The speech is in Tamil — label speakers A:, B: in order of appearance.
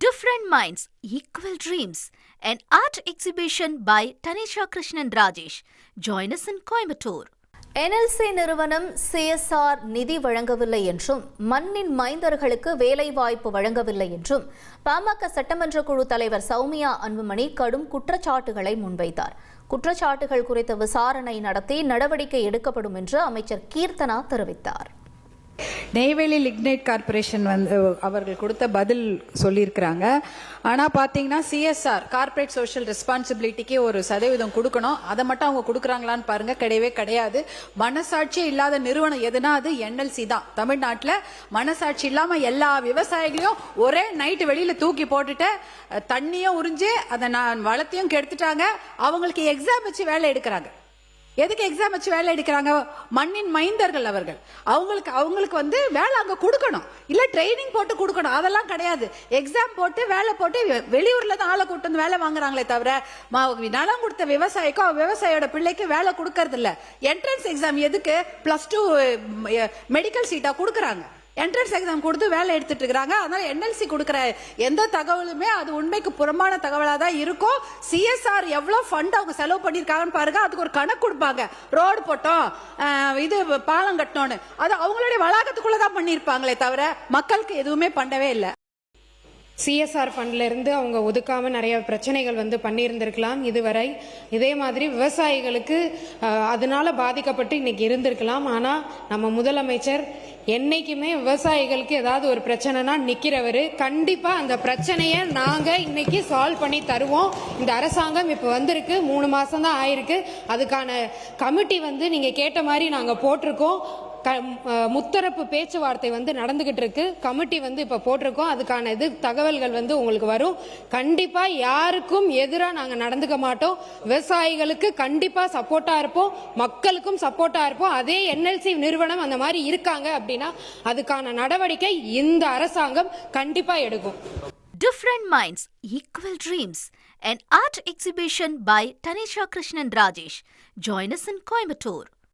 A: Different Minds, Equal Dreams, an art exhibition by Tanisha Krishnan Rajesh. Join us in Coimbatore. NLC நிறுவனம் CSR நிதி வழங்கவில்லை என்றும் மண்ணின் மைந்தர்களுக்கு வேலைவாய்ப்பு வழங்கவில்லை என்றும் பாமக சட்டமன்ற குழு தலைவர் சௌமியா அன்புமணி கடும் குற்றச்சாட்டுகளை முன்வைத்தார். குற்றச்சாட்டுகள் குறித்த விசாரணை நடத்தி நடவடிக்கை எடுக்கப்படும் என்று அமைச்சர் கீர்த்தனா தெரிவித்தார்.
B: நெய்வேலி லிக்னைட் கார்பரேஷன் அவர்கள் கொடுத்த பதில் சொல்லியிருக்கிறாங்க. ஆனால் பார்த்தீங்கன்னா சிஎஸ்ஆர் கார்பரேட் சோஷியல் ரெஸ்பான்சிபிலிட்டிக்கு ஒரு சதவீதம் கொடுக்கணும். அதை மட்டும் அவங்க கொடுக்குறாங்களான்னு பாருங்க, கிடையவே கிடையாது. மனசாட்சியே இல்லாத நிறுவனம் எதுனா அது என்எல்சி தான். தமிழ்நாட்டில் மனசாட்சி இல்லாமல் எல்லா விவசாயிகளையும் ஒரே நைட்டு வெளியில் தூக்கி போட்டுட்டு தண்ணியும் உறிஞ்சு அதை வளத்தையும் கெடுத்துட்டாங்க. அவங்களுக்கு எக்ஸாம் வச்சு வேலை எடுக்கிறாங்க. எதுக்கு எக்ஸாம் வச்சு வேலை எடுக்கிறாங்க? மண்ணின் மைந்தர்கள் அவர்கள். அவங்களுக்கு வேலை அங்கே கொடுக்கணும், இல்லை ட்ரைனிங் போட்டு கொடுக்கணும். அதெல்லாம் கிடையாது. எக்ஸாம் போட்டு வேலை போட்டு வெளியூர்ல தான் ஆளை கூட்டு வந்து வேலை வாங்குறாங்களே தவிர நலம் கொடுத்த விவசாயிக்கோ விவசாயியோட பிள்ளைக்கு வேலை கொடுக்கறது இல்லை. என்ட்ரன்ஸ் எக்ஸாம் எதுக்கு? +2 மெடிக்கல் சீட்டா கொடுக்குறாங்க. என்ட்ரன்ஸ் எக்ஸாம் கொடுத்து வேலை எடுத்துட்டு இருக்காங்க. அதனால என்எல்சி கொடுக்குற எந்த தகவலுமே அது உண்மைக்கு புறம்பான தகவலாக தான் இருக்கும். சிஎஸ்ஆர் எவ்வளவு ஃபண்ட் அவங்க செலவு பண்ணியிருக்காங்கன்னு பாருங்க. அதுக்கு ஒரு கணக்கு கொடுப்பாங்க. ரோடு போட்டோம், இது பாலம் கட்டணும்னு. அது அவங்களுடைய வளாகத்துக்குள்ளதான் பண்ணியிருப்பாங்களே தவிர மக்களுக்கு எதுவுமே பண்ணவே இல்லை.
C: சிஎஸ்ஆர் ஃபண்ட்ல இருந்து அவங்க ஒதுக்காம நிறைய பிரச்சனைகள் பண்ணியிருந்திருக்கலாம் இதுவரை. இதே மாதிரி விவசாயிகளுக்கு அதனால பாதிக்கப்பட்டு இன்னைக்கு இருந்திருக்கலாம். ஆனா நம்ம முதலமைச்சர் என்னைக்குமே விவசாயிகளுக்கு ஏதாவது ஒரு பிரச்சனைனா நிக்கிறவரு. கண்டிப்பா அந்த பிரச்சனையை நாங்க இன்னைக்கு சால்வ் பண்ணி தருவோம். இந்த அரசாங்கம் இப்ப வந்திருக்கு, 3 மாசம் தான் ஆயிருக்கு. அதுக்கான கமிட்டி நீங்க கேட்ட மாதிரி நாங்க போட்டிருக்கோம். முத்தரப்பு பேச்சுவார்த்தை நடந்துகிட்டு இருக்கு. கமிட்டி இப்ப போட்டிருக்கோம். அதுக்கான தகவல்கள் உங்களுக்கு வரும். கண்டிப்பா யாருக்கும் எதிராக நாங்க நடந்துக்க மாட்டோம். விவசாயிகளுக்கு கண்டிப்பா சப்போர்ட்டா இருப்போம், மக்களுக்கும் சப்போர்ட்டா இருப்போம். அதே என்எல்சி நிறுவனம் அந்த மாதிரி இருக்காங்க அப்படின்னா அதுக்கான நடவடிக்கை இந்த அரசாங்கம் கண்டிப்பா எடுக்கும்.
A: Different Minds, Equal Dreams, an art exhibition by Tanisha Krishnan Rajesh. Join us in Coimbatore.